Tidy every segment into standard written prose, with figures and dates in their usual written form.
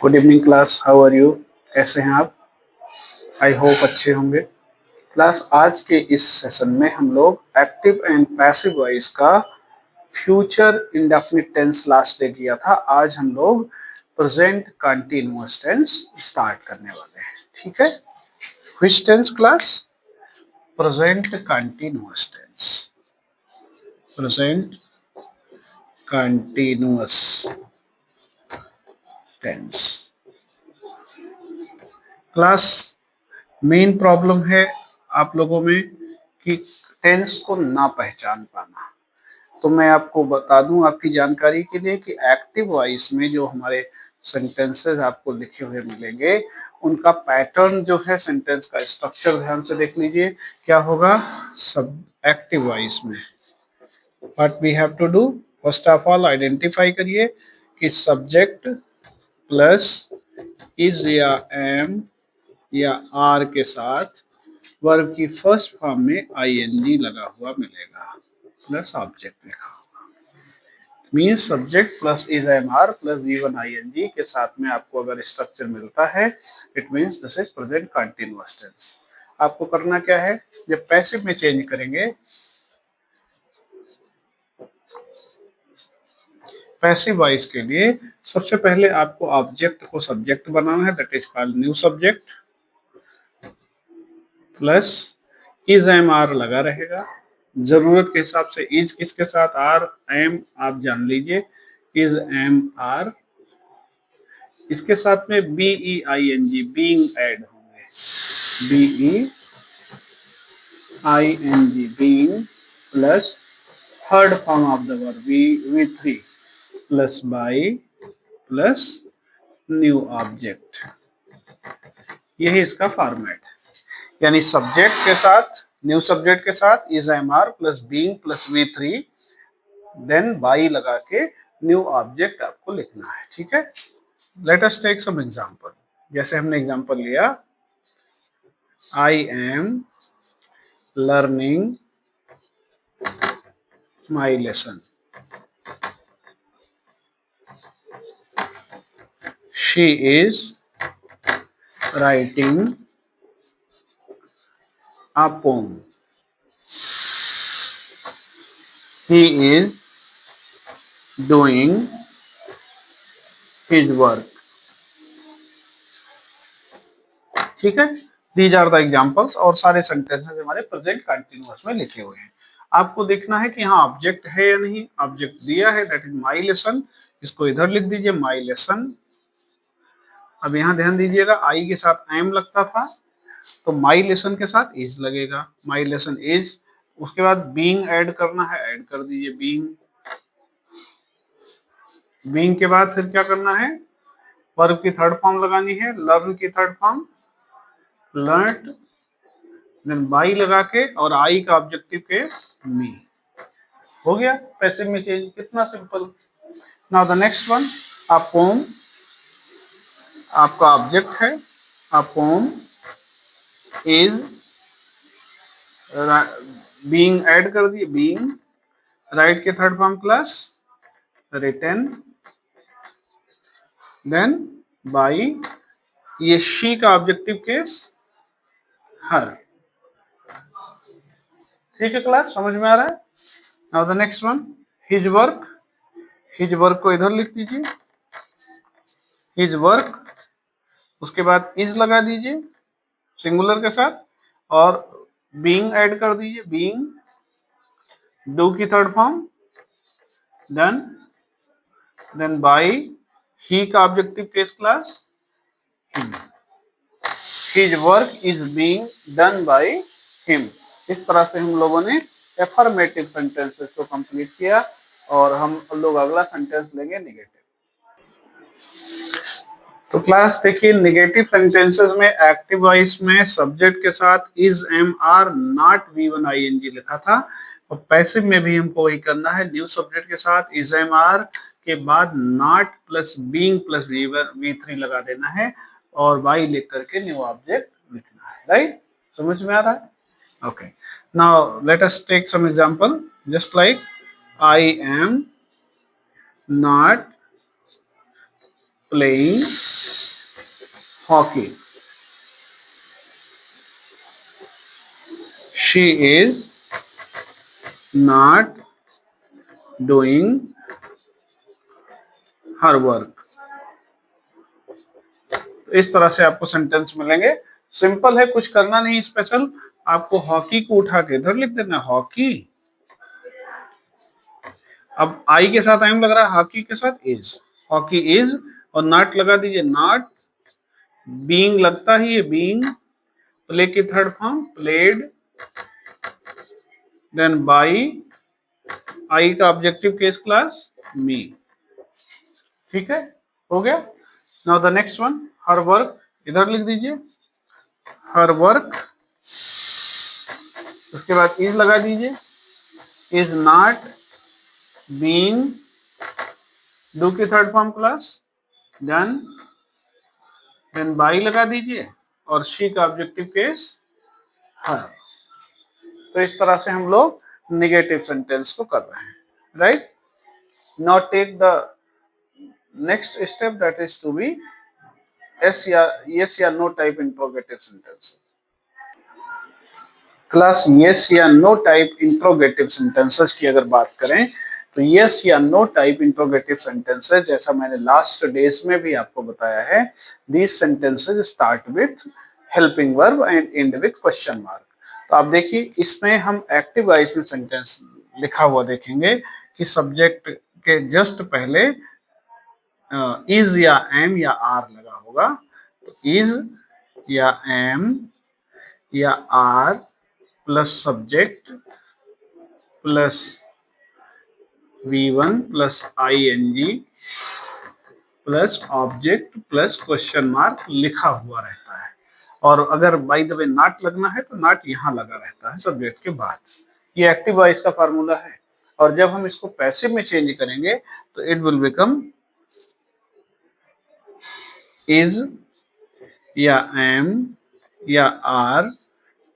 Good evening class, how are you? कैसे हैं आप? आई होप अच्छे होंगे। क्लास, आज के इस सेशन में हम लोग एक्टिव एंड पैसिव वॉइस का future indefinite tense last day किया था। आज हम लोग प्रेजेंट कंटीन्यूअस टेंस स्टार्ट करने वाले हैं। ठीक है, which tense class? Present continuous tense. Present continuous tense. Class, main problem है आप लोगों में कि टेंस को ना पहचान पाना। तो मैं आपको बता दूं आपकी जानकारी के लिए कि एक्टिव वॉइस में जो हमारे सेंटेंसेस आपको लिखे हुए मिलेंगे, उनका पैटर्न जो है, सेंटेंस का स्ट्रक्चर ध्यान से देख लीजिए। क्या होगा सब एक्टिव वॉइस में? What we have to do, first of all identify करिए कि सब्जेक्ट प्लस इज या एम या आर के साथ वर्ब की फर्स्ट फॉर्म में आईएनजी लगा हुआ मिलेगा, प्लस ऑब्जेक्ट लिखा होगा। Means subject plus is am are plus V1 ING के साथ में आपको अगर स्ट्रक्चर मिलता है, it means this is present continuous tense. आपको करना क्या है, जब पैसिव में चेंज करेंगे, पैसिव वॉइस के लिए सबसे पहले आपको ऑब्जेक्ट को सब्जेक्ट बनाना है, that is called new subject, plus is am are लगा रहेगा। जरूरत के हिसाब से इज किसके साथ, आर एम आप जान लीजिए, इज एम आर। इसके साथ में B E I N G, being add होंगे, B E I N G, being, plus third form of the verb V3 plus by plus new object. यही इसका फॉर्मेट है। यानी सब्जेक्ट के साथ, न्यू सब्जेक्ट के साथ is am are plus being plus V3, then by लगा के न्यू ऑब्जेक्ट आपको लिखना है। ठीक है, let us take some example. जैसे हमने एग्जांपल लिया, I am learning my lesson, she is writing a poem, he is doing his work। ठीक है, दीज आर द एग्जाम्पल्स। और सारे सेंटेंसेस हमारे प्रेजेंट कंटिन्यूअस में लिखे हुए हैं। आपको देखना है कि यहाँ ऑब्जेक्ट है या नहीं। ऑब्जेक्ट दिया है, दैट इज माई लेसन। इसको इधर लिख दीजिए, माई लेसन। अब यहाँ ध्यान दीजिएगा, आई के साथ एम लगता था, तो माई लेसन के साथ इज लगेगा, माई लेसन इज। उसके बाद बीइंग ऐड करना है, ऐड कर दीजिए बीइंग। बीइंग के बाद फिर क्या करना है, वर्ब की थर्ड फॉर्म लगानी है, लर्न की third form learned, then by लगा के और आई का ऑब्जेक्टिव केस मी। हो गया पैसिव में चेंज, कितना simple. Now the next one, a poem, आपका ऑब्जेक्ट है, a poem is being add कर दिए, बीइंग, राइट के third form class written, then by, ये शी का ऑब्जेक्टिव केस हर। ठीक है क्लास, समझ में आ रहा है? Now the next one, his work, his work को इधर लिख दीजिए, हिज वर्क। उसके बाद इज लगा दीजिए सिंगुलर के साथ और बीइंग ऐड कर दीजिए, बीइंग, डू की third form done, then by, he का objective case class him, his work is being done by him. इस तरह से हम लोगों ने एफर्मेटिव सेंटेंसेस को कंप्लीट किया और हम लोग अगला सेंटेंस लेंगे नेगेटिव। तो क्लास देखिए, नेगेटिव सेंटेंसेस में एक्टिव वॉइस में सब्जेक्ट के साथ is am are not V1 ING लिखा था, और पैसिव में भी हमको वही करना है, न्यू सब्जेक्ट के साथ इज एम आर के बाद not plus being plus V3 लगा देना है और बाई लिख करके न्यू ऑब्जेक्ट लिखना है। राइट, समझ में आ रहा है? Okay, now let us take some example, just like I am not playing hockey. She is not doing her work. इस तरह से आपको सेंटेंस मिलेंगे। सिंपल है, कुछ करना नहीं स्पेशल। आपको हॉकी को उठा के इधर लिख देना, हॉकी। अब आई के साथ आई लग रहा है, हॉकी के साथ इज, हॉकी इज, और नॉट लगा दीजिए, नॉट। बीइंग लगता ही है, बीइंग। प्ले की third form played, then by, I का ऑब्जेक्टिव केस क्लास मी। ठीक है, हो गया। Now the next one, her work, इधर लिख दीजिए हर वर्क, उसके बाद इज लगा दीजिए, इज नॉट बीइंग, डू की third form class done, then by लगा दीजिए, और शी का ऑब्जेक्टिव केस हर। तो इस तरह से हम लोग नेगेटिव सेंटेंस को कर रहे हैं, right. Now take the next step, that is to be yes या no type interrogative sentences. Class yes या no टाइप इंट्रोगेटिव सेंटेंसेस की अगर बात करें तो yes या no टाइप इंट्रोगेटिव सेंटेंसेस, जैसा मैंने लास्ट डेज में भी आपको बताया है, these sentences start with helping verb and end with question mark। तो आप देखिए इसमें हम एक्टिव वॉइस में सेंटेंस लिखा हुआ देखेंगे कि सब्जेक्ट के जस्ट पहले इज या एम या आर लगा होगा। तो इज या एम या are plus subject plus V1 plus ING plus object plus question mark लिखा हुआ रहता है। और अगर बाय द वे नॉट लगना है तो नॉट यहाँ लगा रहता है सब्जेक्ट के बाद। ये एक्टिव वॉइस का फार्मूला है। और जब हम इसको पैसिव में चेंज करेंगे तो इट विल बिकम इज या एम या आर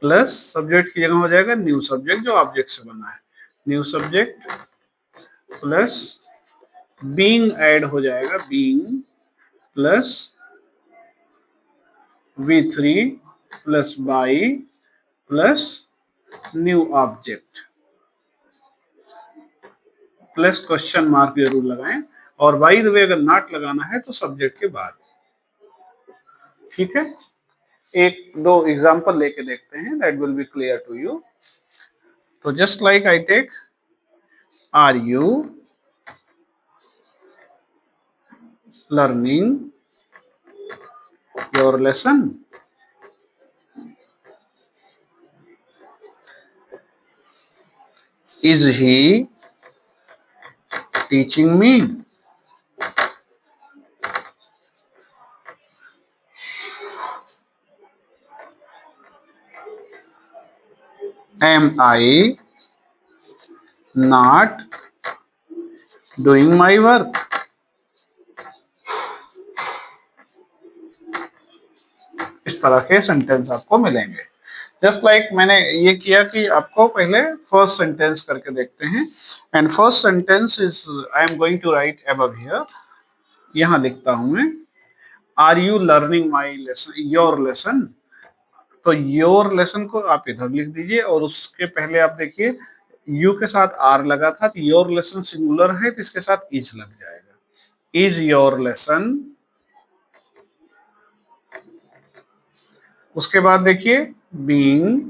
प्लस सब्जेक्ट की जगह हो जाएगा न्यू सब्जेक्ट जो ऑब्जेक्ट से बना है, new subject plus being add हो जाएगा, being plus V3 plus by plus new object plus question mark जरूर लगाएं। और बाई द वे अगर नॉट लगाना है तो सब्जेक्ट के बाद। ठीक है, एक दो एग्जांपल लेके देखते हैं, that will be clear to you. तो just like I take, are you learning your lesson? Is he teaching me? Am I not doing my work? इस तरह के सेंटेंस आपको मिलेंगे। जस्ट लाइक मैंने ये किया कि आपको पहले फर्स्ट सेंटेंस करके देखते हैं। And first sentence is, I am going to write above here, यहां लिखता हूं मैं, are you learning my lesson, your lesson. तो योर लेसन को आप इधर लिख दीजिए और उसके पहले आप देखिए यू के साथ आर लगा था, तो योर लेसन सिंगुलर है तो इसके साथ इज लग जाएगा, इज योर लेसन। उसके बाद देखिए बीइंग,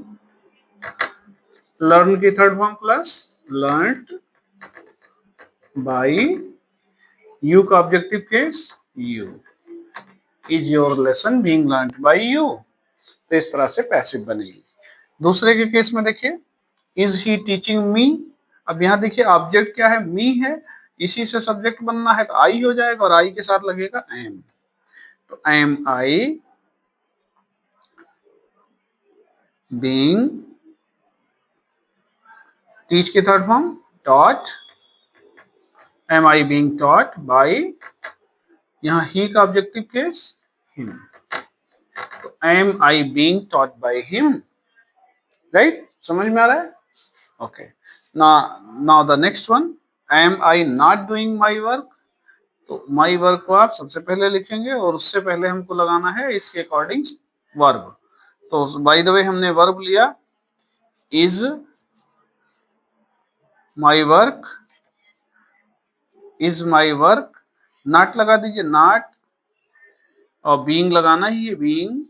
लर्न की third form class learned by, you का objective case you, is your lesson being learned by you. तो इस तरह से पैसिव बनेगी। दूसरे के केस में देखिए, इज ही टीचिंग मी। अब यहां देखिए ऑब्जेक्ट क्या है, मी है, इसी से सब्जेक्ट बनना है तो आई हो जाएगा और आई के साथ लगेगा एम। तो एम आई बीइंग, टीच की third form taught, am I being taught by, यहां ही का ऑब्जेक्टिव केस हिम। तो am I being taught by him, right? समझ में आ रहा है? Okay, now the next one, am I not doing my work, तो माई वर्क को आप सबसे पहले लिखेंगे और उससे पहले हमको लगाना है इसके अकॉर्डिंग वर्ब। तो बाय द वे हमने वर्ब लिया is my work, is my work, not लगा दीजिए नॉट, और बीइंग लगाना ही है being,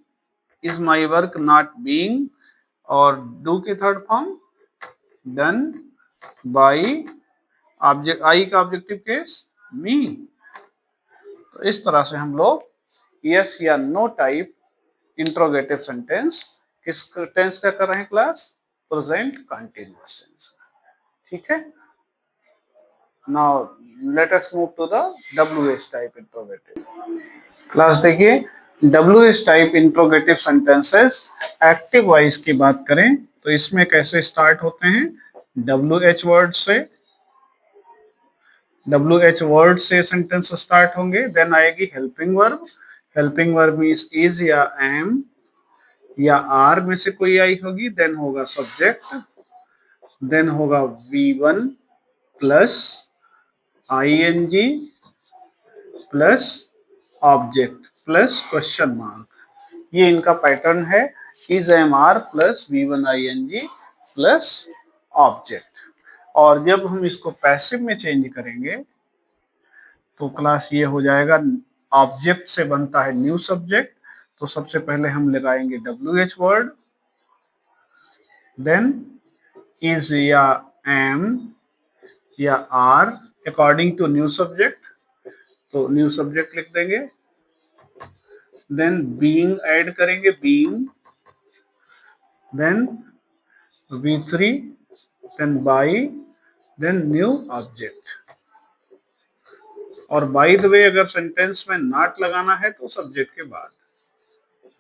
is my work not being, और डू की third form done by object, I का ऑब्जेक्टिव केस मी। तो इस तरह से हम लोग यस या नो टाइप इंट्रोगेटिव सेंटेंस किस टेंस का कर रहे हैं क्लास, प्रेजेंट कंटीन्यूअस टेंस। ठीक है, now let us move to the WH type interrogative. Class देखिए, WH type interrogative sentences active voice की बात करें तो इसमें कैसे स्टार्ट होते हैं, WH वर्ड से, WH वर्ड से सेंटेंस स्टार्ट होंगे, देन आएगी helping verb, helping verb means is या एम या आर में से कोई आई होगी, देन होगा सब्जेक्ट, देन होगा V1 plus ING plus object plus question mark, ये इनका पैटर्न है, is am are plus V1 ING plus object. और जब हम इसको पैसिव में चेंज करेंगे तो क्लास ये हो जाएगा, ऑब्जेक्ट से बनता है न्यू सब्जेक्ट, तो सबसे पहले हम लगाएंगे WH वर्ड, देन इज या एम या are according to new subject, तो न्यू सब्जेक्ट लिख देंगे, देन बीइंग ऐड करेंगे being, then V3, then by, then new object. और बाय द वे अगर सेंटेंस में नॉट लगाना है तो सब्जेक्ट के बाद,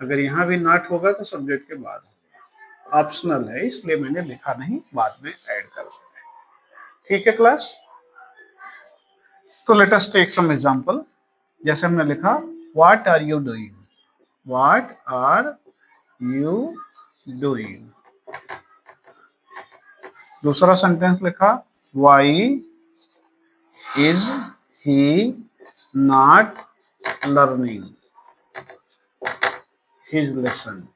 अगर यहां भी नॉट होगा तो सब्जेक्ट के बाद, ऑप्शनल है इसलिए मैंने लिखा नहीं, बाद में ऐड कर देंगे। ठीक है क्लास, तो let us take some example. जैसे हमने लिखा what are you doing, what are you doing. दूसरा सेंटेंस लिखा why is he not learning his lesson.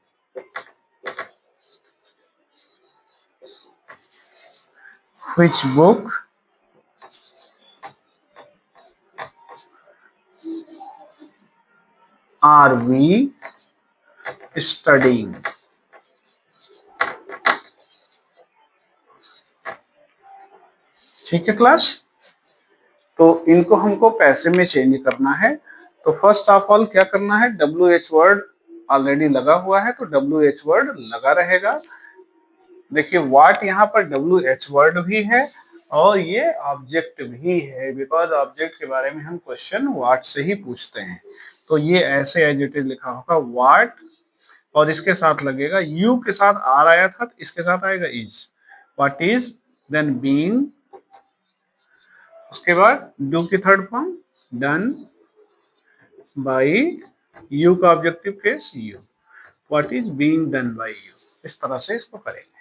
Which book are we studying. ठीक है क्लास, तो इनको हमको पैसे में चेंज करना है, तो फर्स्ट ऑफ ऑल क्या करना है, WH वर्ड ऑलरेडी लगा हुआ है तो WH वर्ड लगा रहेगा। देखिए व्हाट यहाँ पर WH वर्ड भी है और ये ऑब्जेक्ट भी है, बिकॉज ऑब्जेक्ट के बारे में हम क्वेश्चन व्हाट से ही पूछते हैं, तो ये ऐसे एज इट इज लिखा होगा व्हाट, और इसके साथ लगेगा यू के साथ आर आया था तो इसके साथ आएगा is, what is, then being, उसके बाद डू की third form done by, you का objective case you, what is being done by you. इस तरह से इसको करेंगे।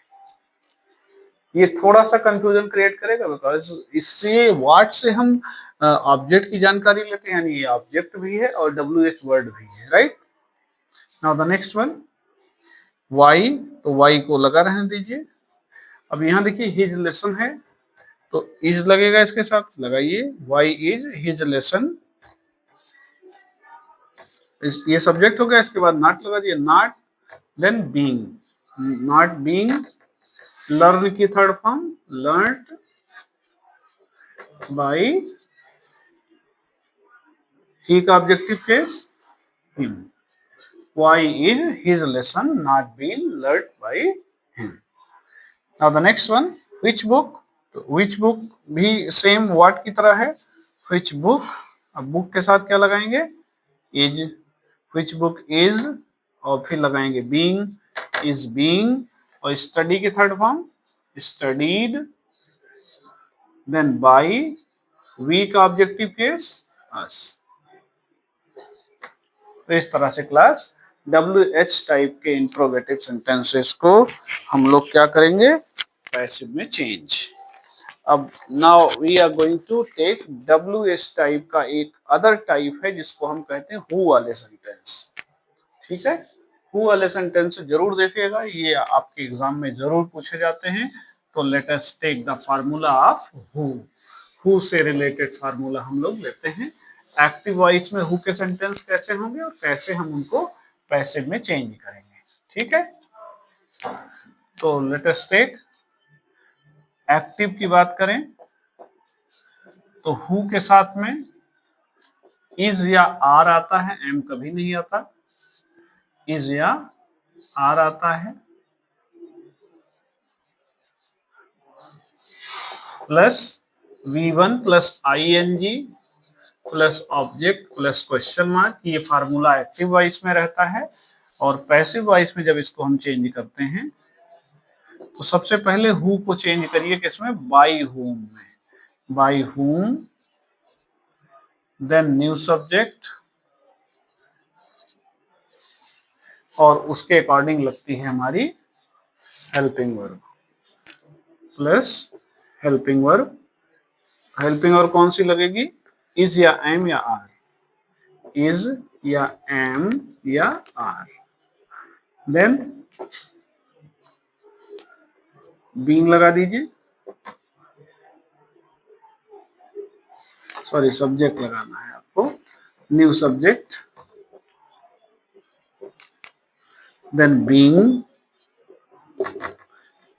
ये थोड़ा सा कंफ्यूजन क्रिएट करेगा बिकॉज इससे व्हाट से हम ऑब्जेक्ट की जानकारी लेते हैं, यानी ये ऑब्जेक्ट भी है और WH वर्ड भी है, right. Now the next one why, तो वाई को लगा रहने दीजिए। अब यहाँ देखिए हिज लेसन है तो इज लगेगा, इसके साथ लगाइए वाई इज हिज लेसन, ये सब्जेक्ट हो गया, इसके बाद नॉट लगा दिए not, then being, not being, learn की third form learned by, he का objective case him, why is his lesson not being learned by him। now the next one which book, तो which book भी same what की तरह है, which book, अब book के साथ क्या लगाएंगे is, which book is, और फिर लगाएंगे being, is being, और study की third form studied, then by, we का ऑब्जेक्टिव केस us। तो इस तरह से क्लास WH टाइप के इंट्रोगेटिव सेंटेंसेस को हम लोग क्या करेंगे, पैसिव में चेंज। अब now we are going to take WH type का एक अदर टाइप है जिसको हम कहते हैं हु वाले सेंटेंस। ठीक है, हु वाले सेंटेंस जरूर देखिएगा, ये आपके एग्जाम में जरूर पूछे जाते हैं। तो let us take the formula of who से रिलेटेड फार्मूला हम लोग लेते हैं। एक्टिव वॉइस में हु के सेंटेंस कैसे होंगे और कैसे हम उनको पैसिव में चेंज करेंगे। ठीक है, तो लेट अस टेक एक्टिव की बात करें तो हु के साथ में इज या आर आता है, एम कभी नहीं आता, इज या आर आता है, plus V1 plus ING plus object plus question mark. ये फार्मूला एक्टिव वॉइस में रहता है। और पैसिव वॉइस में जब इसको हम चेंज करते हैं तो सबसे पहले हु को चेंज करिए किसमें, बाय हुम में, by whom, then new subject और उसके अकॉर्डिंग लगती है हमारी helping verb plus helping verb. Helping verb कौन सी लगेगी, इज या एम या आर, इज या एम या आर। देन बीइंग लगा दीजिए, सॉरी सब्जेक्ट लगाना है आपको, new subject, then being,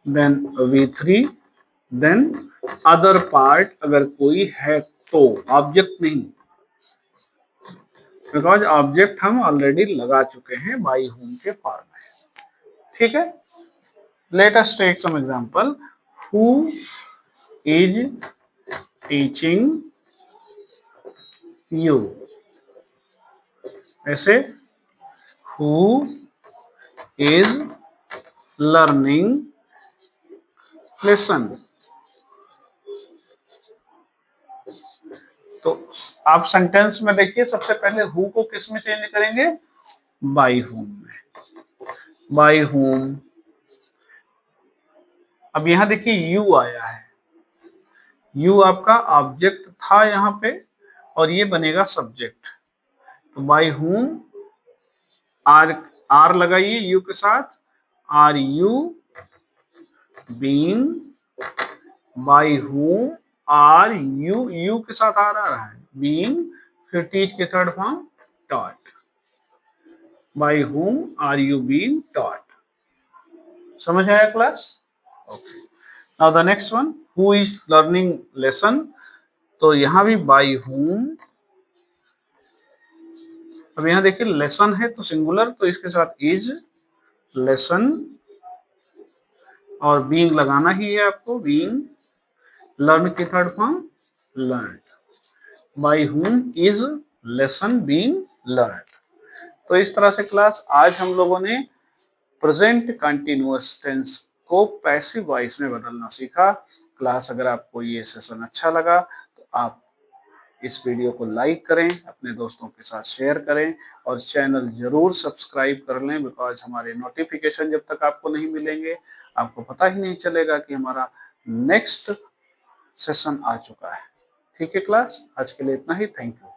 then V3, then other part अगर कोई है तो, ऑब्जेक्ट नहीं, बिकॉज ऑब्जेक्ट हम ऑलरेडी लगा चुके हैं बाय होम के फॉर्म में। ठीक है, let us take some example. Who is teaching you, ऐसे हु इज लर्निंग लेसन। तो आप सेंटेंस में देखिए सबसे पहले हु को किस में चेंज करेंगे, बाय होम में, बाय होम। अब यहां देखिए यू आया है, यू आपका ऑब्जेक्ट था यहां पे और ये बनेगा सब्जेक्ट। तो बाय होम, आर, आर लगाइए यू के साथ, are you being, by whom are you, you के साथ आर आ रहा है, बीइंग, फिर टीच के third form taught, by whom are you being taught. समझ आया class? Okay, now the next one, who is learning lesson. तो यहां भी बाय होम, अब यहां देखिए लेसन है तो सिंगुलर, तो इसके साथ इज लेसन और बीइंग लगाना ही है आपको, बीइंग, लर्न की third form learn, by whom is lesson being learn. तो इस तरह से क्लास आज हम लोगों ने प्रेजेंट कंटिन्यूअस टेंस को पैसिव वॉइस में बदलना सीखा। क्लास अगर आपको ये सेशन अच्छा लगा तो आप इस वीडियो को लाइक करें, अपने दोस्तों के साथ शेयर करें और चैनल जरूर सब्सक्राइब कर लें, बिकॉज हमारे नोटिफिकेशन जब तक आपको नहीं मिलेंगे आपको पता ही नहीं चलेगा कि हमारा नेक्स्ट सेशन आ चुका है। ठीक है क्लास, आज के लिए इतना ही, थैंक यू।